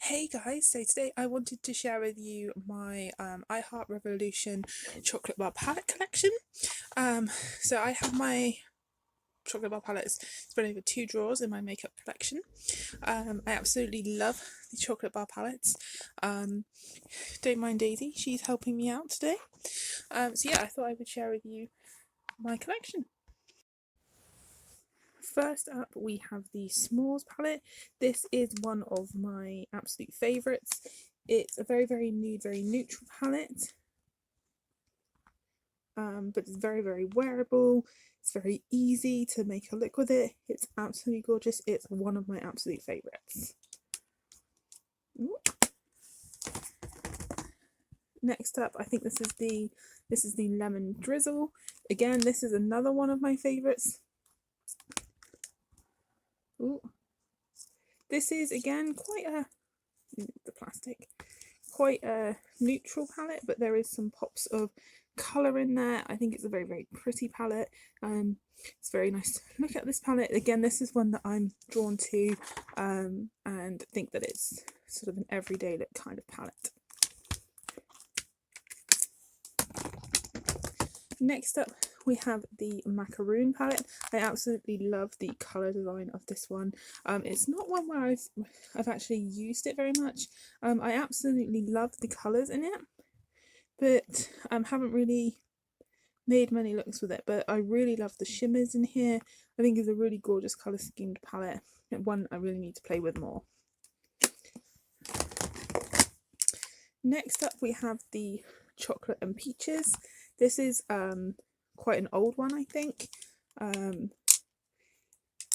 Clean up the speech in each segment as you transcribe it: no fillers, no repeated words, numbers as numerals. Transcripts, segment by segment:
Hey guys, so today I wanted to share with you my I Heart Revolution chocolate bar palette collection. Um, so I have my chocolate bar palettes spread over 2 drawers in my makeup collection. I absolutely love the chocolate bar palettes. Don't mind Daisy, she's helping me out today. So yeah, I thought I would share with you my collection. First up, we have the S'mores palette. This is one of my absolute favourites. It's a very nude, very neutral palette, but it's very wearable. It's very easy to make a look with it. It's absolutely gorgeous. It's one of my absolute favourites. Next up, I think this is the Lemon Drizzle. Again, this is another one of my favourites. This is again quite a neutral palette, but there is some pops of colour in there. I think it's a very pretty palette. It's very nice to look at this palette. Again, this is one that I'm drawn to and think that it's sort of an everyday look kind of palette. Next up, we have the Macaroon palette. I absolutely love the colour design of this one. It's not one where I've actually used it very much. I absolutely love the colours in it, but haven't really made many looks with it. But I really love the shimmers in here. I think it's a really gorgeous colour schemed palette, and one I really need to play with more. Next up, we have the Chocolate and Peaches. This is quite an old one, I think.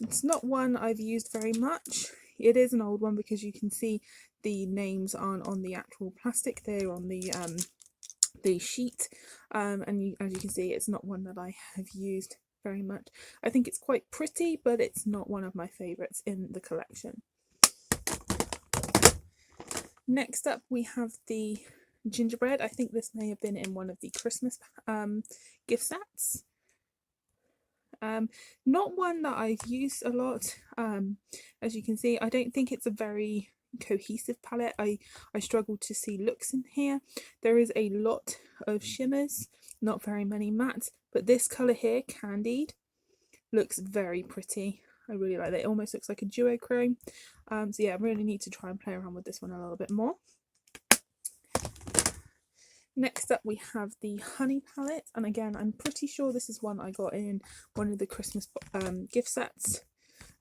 It's not one I've used very much. It is an old one because you can see the names aren't on the actual plastic, they're on the sheet, and as you can see, it's not one that I have used very much. I think it's quite pretty, but it's not one of my favourites in the collection. Next up, we have the gingerbread. I think this may have been in one of the Christmas gift sets. Not one that I've used a lot. As you can see, I don't think it's a very cohesive palette. I struggle to see looks in here. There is a lot of shimmers, not very many mattes, but this colour here, Candied, looks very pretty. I really like that. It almost looks like a duochrome. So yeah, I really need to try and play around with this one a little bit more. Next up, we have the Honey palette, and again, I'm pretty sure this is one I got in one of the Christmas gift sets.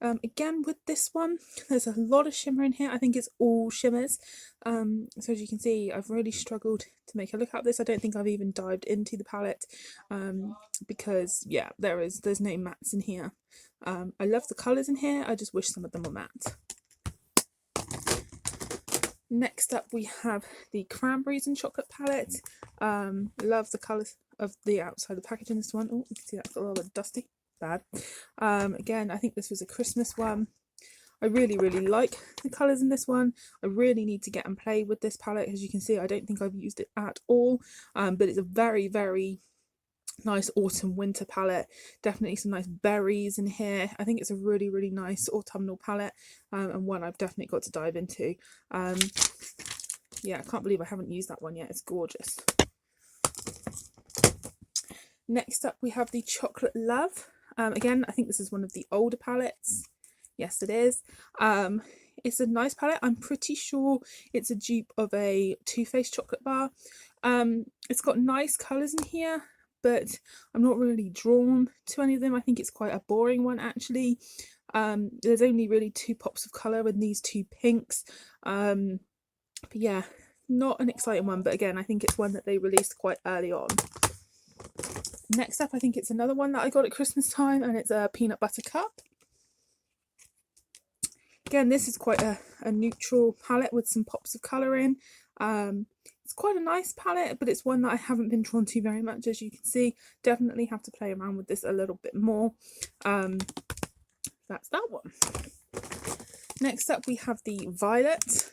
Again, with this one, there's a lot of shimmer in here. I think it's all shimmers. So as you can see, I've really struggled to make a look at this. I don't think I've even dived into the palette because yeah, there's no mattes in here. I love the colours in here. I just wish some of them were matte. Next up, we have the Cranberries and Chocolate palette. Love the colours of the outside of the packaging. This one, oh, you can see that's a little bit dusty. Bad. Again, I think this was a Christmas one. I really like the colours in this one. I really need to get and play with this palette. As you can see, I don't think I've used it at all, but it's a very nice autumn winter palette. Definitely some nice berries in here. I think it's a really nice autumnal palette, and one I've definitely got to dive into. Yeah, I can't believe I haven't used that one yet. It's gorgeous. Next up, we have the Chocolate Love. Again, I think this is one of the older palettes. Yes, it is. It's a nice palette. I'm pretty sure it's a dupe of a Too Faced chocolate bar. It's got nice colours in here, but I'm not really drawn to any of them. I think it's quite a boring one, actually. There's only really 2 pops of colour with these 2 pinks. But yeah, not an exciting one, but again, I think it's one that they released quite early on. Next up, I think it's another one that I got at Christmas time, and it's a Peanut Butter Cup. Again, this is quite a neutral palette with some pops of colour in. It's quite a nice palette, but it's one that I haven't been drawn to very much, as you can see. Definitely have to play around with this a little bit more. That's that one. Next up, we have the Violet,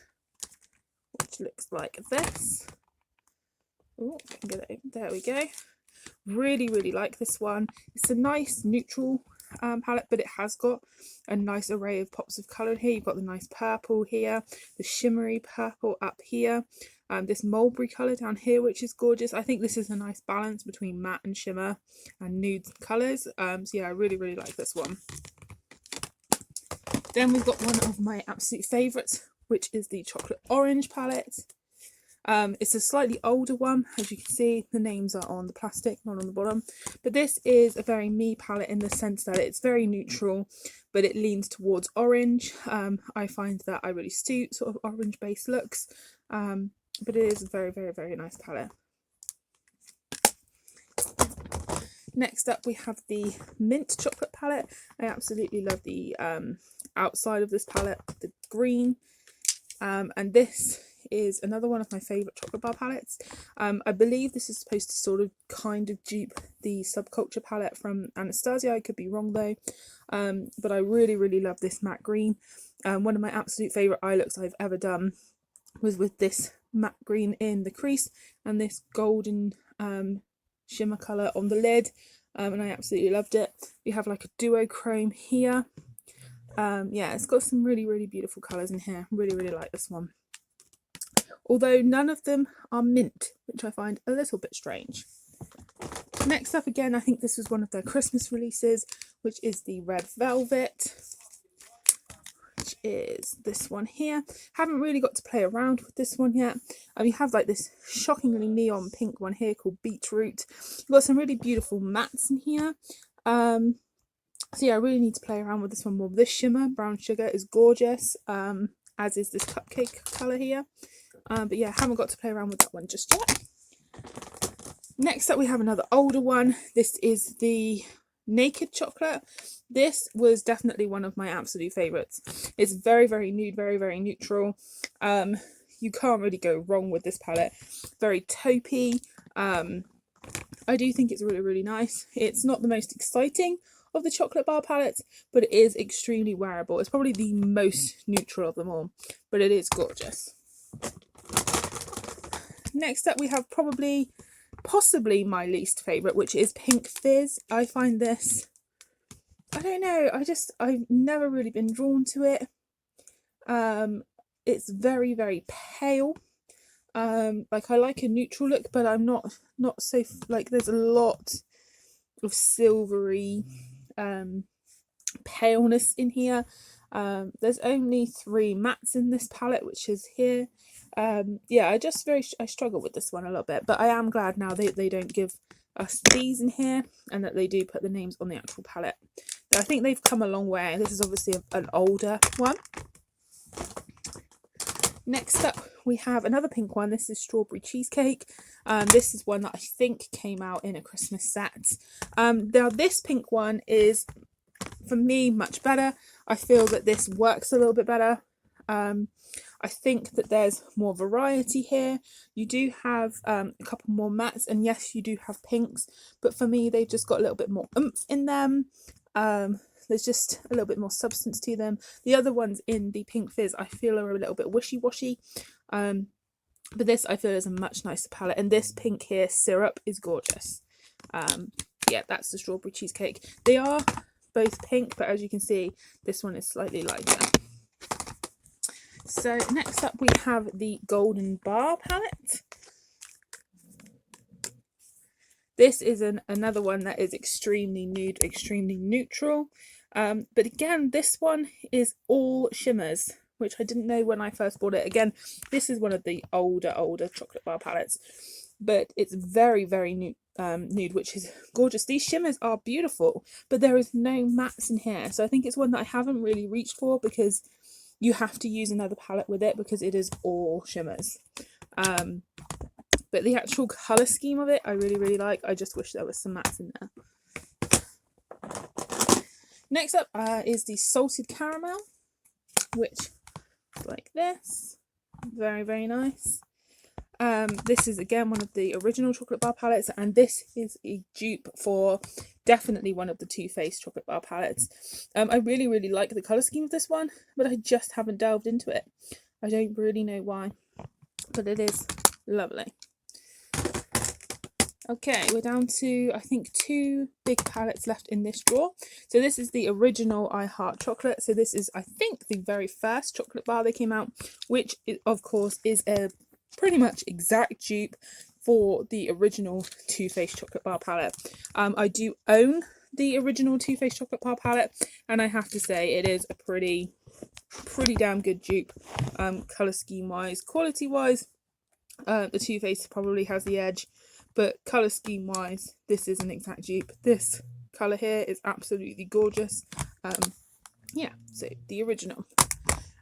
which looks like this. Oh, I can get it open. There we go. Really like this one. It's a nice neutral palette, but it has got a nice array of pops of colour in here. You've got the nice purple here, the shimmery purple up here, this mulberry colour down here, which is gorgeous. I think this is a nice balance between matte and shimmer and nude colours. So yeah, I really, really like this one. Then we've got one of my absolute favourites, which is the Chocolate Orange palette. It's a slightly older one. As you can see, the names are on the plastic, not on the bottom. But this is a very me palette in the sense that it's very neutral, but it leans towards orange. I find that I really suit sort of orange based looks, but it is a very, very, very nice palette. Next up we have the Mint Chocolate palette. I absolutely love the outside of this palette, the green, and this is another one of my favourite chocolate bar palettes. I believe this is supposed to sort of kind of dupe the Subculture palette from Anastasia. I could be wrong though, but I really, really love this matte green. One of my absolute favourite eye looks I've ever done was with this matte green in the crease and this golden shimmer colour on the lid, and I absolutely loved it. We have like a duochrome here. Yeah, it's got some really, really beautiful colours in here. Really, really like this one. Although none of them are mint, which I find a little bit strange. Next up, again, I think this was one of their Christmas releases, which is the Red Velvet, which is this one here. Haven't really got to play around with this one yet. We have like this shockingly neon pink one here called Beetroot. We've got some really beautiful mattes in here. So yeah, I really need to play around with this one more. This shimmer, Brown Sugar, is gorgeous, as is this cupcake colour here. But yeah, haven't got to play around with that one just yet. Next up we have another older one. This is the Naked Chocolate. This was definitely one of my absolute favourites. It's very, very nude, very, very neutral. You can't really go wrong with this palette. Very taupey. I do think it's really, really nice. It's not the most exciting of the chocolate bar palettes, but it is extremely wearable. It's probably the most neutral of them all, but it is gorgeous. Next up we have possibly my least favourite, which is Pink Fizz. I find this, I don't know, I've never really been drawn to it. It's very, very pale. Like I like a neutral look, but I'm not so, like there's a lot of silvery paleness in here. There's only 3 mattes in this palette, which is here. Yeah, I struggle with this one a little bit, but I am glad now they don't give us these in here and that they do put the names on the actual palette. I think they've come a long way. This is obviously an older one. Next up we have another pink one. This is Strawberry Cheesecake. This is one that I think came out in a Christmas set. Now this pink one is, for me, much better. I feel that this works a little bit better. I think that there's more variety here. You do have a couple more mattes, and yes, you do have pinks, but for me they've just got a little bit more oomph in them. There's just a little bit more substance to them. The other ones in the Pink Fizz I feel are a little bit wishy-washy, but this I feel is a much nicer palette, and this pink here, Syrup, is gorgeous. Yeah, that's the Strawberry Cheesecake. They are both pink, but as you can see, this one is slightly lighter. So next up we have the Golden Bar palette. This is another one that is extremely nude, extremely neutral. But again, this one is all shimmers, which I didn't know when I first bought it. Again, this is one of the older chocolate bar palettes, but it's very, very nude, which is gorgeous. These shimmers are beautiful, but there is no mattes in here. So I think it's one that I haven't really reached for because you have to use another palette with it because it is all shimmers. But the actual colour scheme of it, I really, really like. I just wish there was some mattes in there. Next up is the Salted Caramel, which is like this. Very, very nice. This is again one of the original chocolate bar palettes, and this is a dupe for definitely one of the Too Faced chocolate bar palettes. I really, really like the colour scheme of this one, but I just haven't delved into it. I don't really know why, but it is lovely. Okay, we're down to, I think, 2 big palettes left in this drawer. So this is the original I Heart Chocolate. So this is, I think, the very first chocolate bar they came out, which is, of course, is a pretty much exact dupe for the original Too Faced chocolate bar palette. I do own the original Too Faced chocolate bar palette, and I have to say it is a pretty damn good dupe, colour scheme wise. Quality wise, the Too Faced probably has the edge, but colour scheme wise, this is an exact dupe. This colour here is absolutely gorgeous. Yeah, so the original.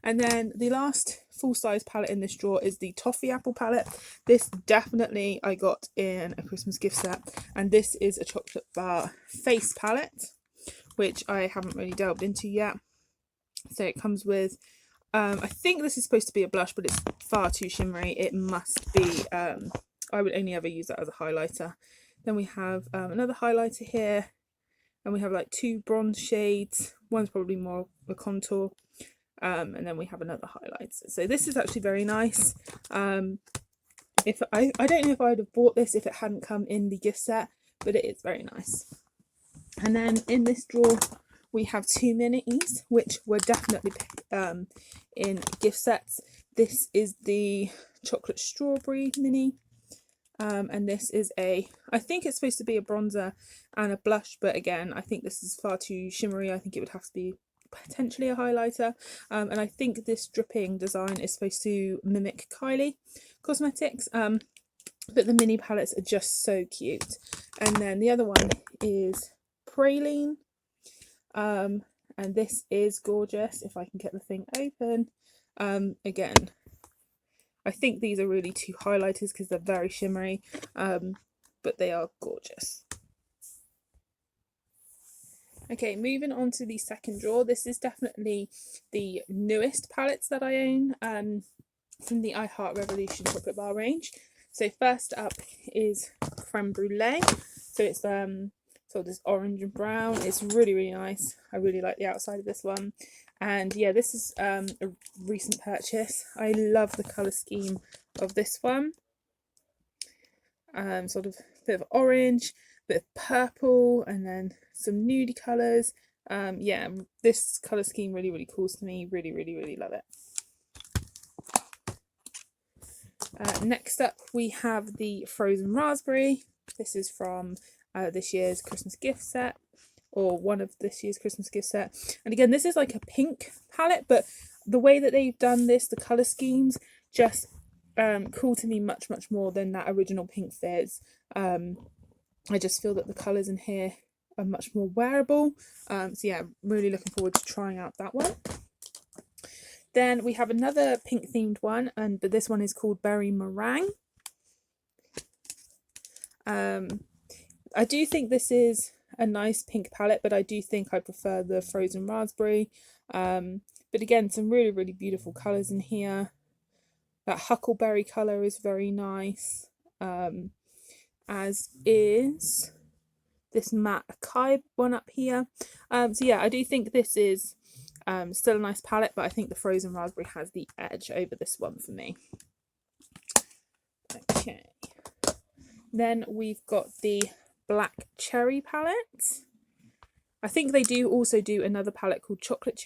And then the last full-size palette in this drawer is the Toffee Apple palette. This definitely I got in a Christmas gift set, and this is a chocolate bar face palette, which I haven't really delved into yet. So it comes with, I think this is supposed to be a blush, but it's far too shimmery. It must be, I would only ever use that as a highlighter. Then we have another highlighter here, and we have like 2 bronze shades. One's probably more a contour, and then we have another highlighter. So this is actually very nice. If I don't know if I'd have bought this if it hadn't come in the gift set, but it is very nice. And then in this drawer we have 2 minis, which were definitely in gift sets. This is the chocolate strawberry mini, and this is a, I think it's supposed to be a bronzer and a blush, but again, I think this is far too shimmery. I think it would have to be potentially a highlighter, and I think this dripping design is supposed to mimic Kylie Cosmetics, but the mini palettes are just so cute. And then the other one is Praline, and this is gorgeous. If I can get the thing open, again, I think these are really 2 highlighters because they're very shimmery, but they are gorgeous. Okay, moving on to the second drawer. This is definitely the newest palettes that I own, from the I Heart Revolution chocolate bar range. So first up is Creme Brulee. So it's sort of this orange and brown. It's really nice. I really like the outside of this one. And yeah, this is a recent purchase. I love the colour scheme of this one. Sort of a bit of orange, a bit of purple, and then some nudie colours. Yeah, this colour scheme really calls to me. Really love it. Next up we have the Frozen Raspberry. This is from this year's Christmas gift set, or one of this year's Christmas gift set. And again, this is like a pink palette, but the way that they've done this, the colour schemes, just call to me much more than that original Pink Fizz. I just feel that the colours in here are much more wearable. So yeah, really looking forward to trying out that one. Then we have another pink themed one, but this one is called Berry Meringue. I do think this is a nice pink palette, but I do think I prefer the Frozen Raspberry. But again, some really beautiful colours in here. That huckleberry colour is very nice, as is this matte acai one up here. So yeah, I do think this is still a nice palette, but I think the Frozen Raspberry has the edge over this one for me. Okay, then we've got the Black Cherry palette. I think they do also do another palette called Chocolate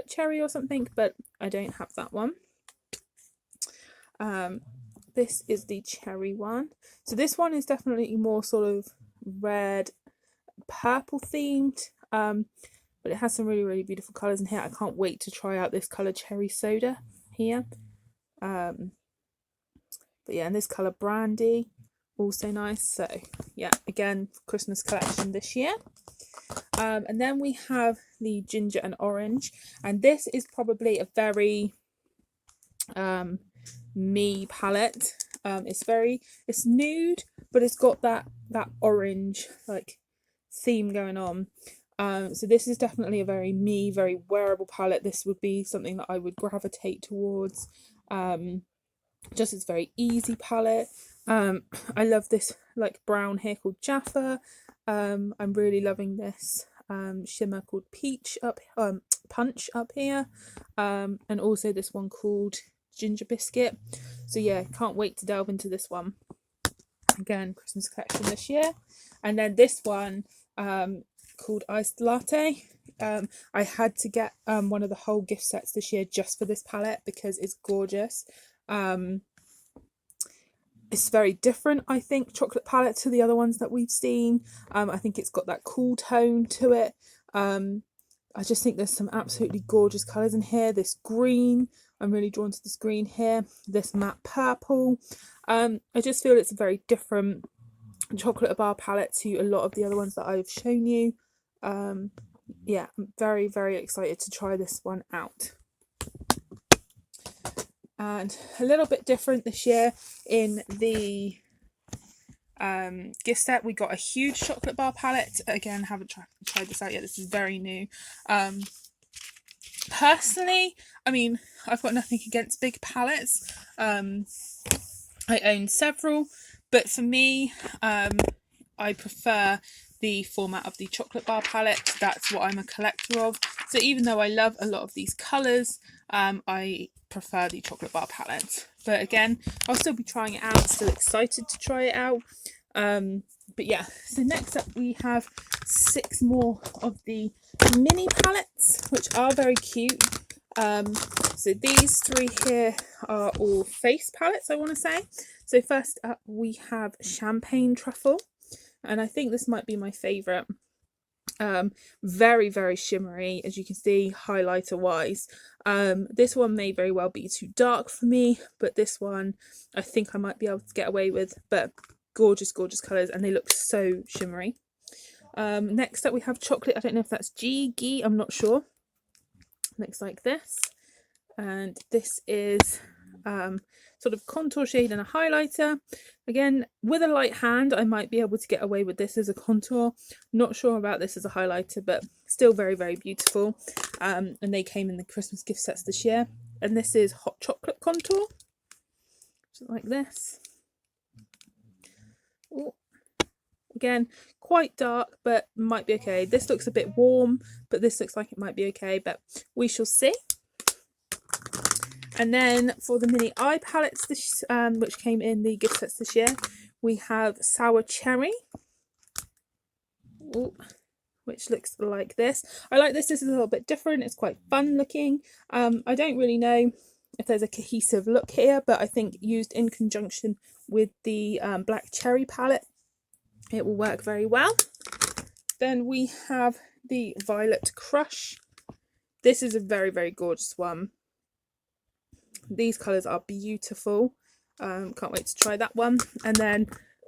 Cherry or something, but I don't have that one. This is the cherry one. So this one is definitely more sort of red, purple themed, but it has some really beautiful colours in here. I can't wait to try out this colour Cherry Soda here. But yeah, and this colour Brandy, also nice. So yeah, again, Christmas collection this year. And then we have the Ginger and Orange, and this is probably a very me palette. It's nude, but it's got that orange like theme going on. So this is definitely a very me, very wearable palette. This would be something that I would gravitate towards. Just it's very easy palette. I love this like brown here called Jaffa. I'm really loving this shimmer called Peach Punch up here, and also this one called Ginger Biscuit. So yeah, can't wait to delve into this one. Again, Christmas collection this year. And then this one called Iced Latte. I had to get one of the whole gift sets this year just for this palette because it's gorgeous. It's very different, I think, chocolate palette to the other ones that we've seen. I think it's got that cool tone to it. I just think there's some absolutely gorgeous colours in here. This green, I'm really drawn to this green here. This matte purple. I just feel it's a very different chocolate bar palette to a lot of the other ones that I've shown you. Yeah, I'm very, very excited to try this one out. And a little bit different this year in the gift set, we got a huge chocolate bar palette. Again, haven't tried this out yet. This is very new. Personally, I mean, I've got nothing against big palettes. I own several, but for me, I prefer the format of the chocolate bar palette. That's what I'm a collector of. So even though I love a lot of these colours, I prefer the chocolate bar palette. But again, I'll still be trying it out. Still excited to try it out. But yeah, so next up we have 6 more of the mini palettes, which are very cute. So these 3 here are all face palettes, I want to say. So first up we have Champagne Truffle, and I think this might be my favourite. Very, very shimmery, as you can see, highlighter wise. This one may very well be too dark for me, but this one I think I might be able to get away with. But gorgeous, gorgeous colours, and they look so shimmery. Next up we have Chocolate. I don't know if that's ghee, I'm not sure. Looks like this, and this is sort of contour shade and a highlighter. Again, with a light hand I might be able to get away with this as a contour. Not sure about this as a highlighter, but still very, very beautiful. And they came in the Christmas gift sets this year. And this is Hot Chocolate Contour, just like this. Ooh. Again, quite dark, but might be okay. This looks a bit warm, but this looks like it might be okay, but we shall see. And then for the mini eye palettes, this, which came in the gift sets this year, we have Sour Cherry, which looks like this. I like this. This is a little bit different. It's quite fun looking. I don't really know if there's a cohesive look here, but I think used in conjunction with the Black Cherry palette, it will work very well. Then we have the Violet Crush. This is a very, very gorgeous one. These colours are beautiful. Can't wait to try that one. And then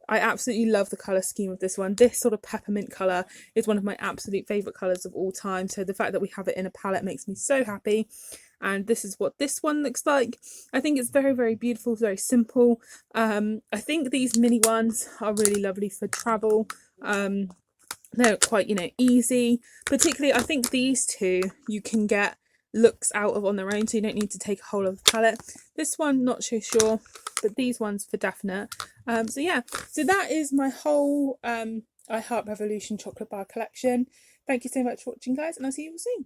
I absolutely love the colour scheme of this one. This sort of peppermint colour is one of my absolute favourite colours of all time. So the fact that we have it in a palette makes me so happy. And this is what this one looks like. I think it's very, very beautiful, very simple. I think these mini ones are really lovely for travel. They're quite, you know, easy. Particularly, I think these two you can get looks out of on their own, so you don't need to take a whole of the palette. This one, not so sure, but these ones for definite. So yeah, so that is my whole I Heart Revolution chocolate bar collection. Thank you so much for watching, guys, and I'll see you all soon.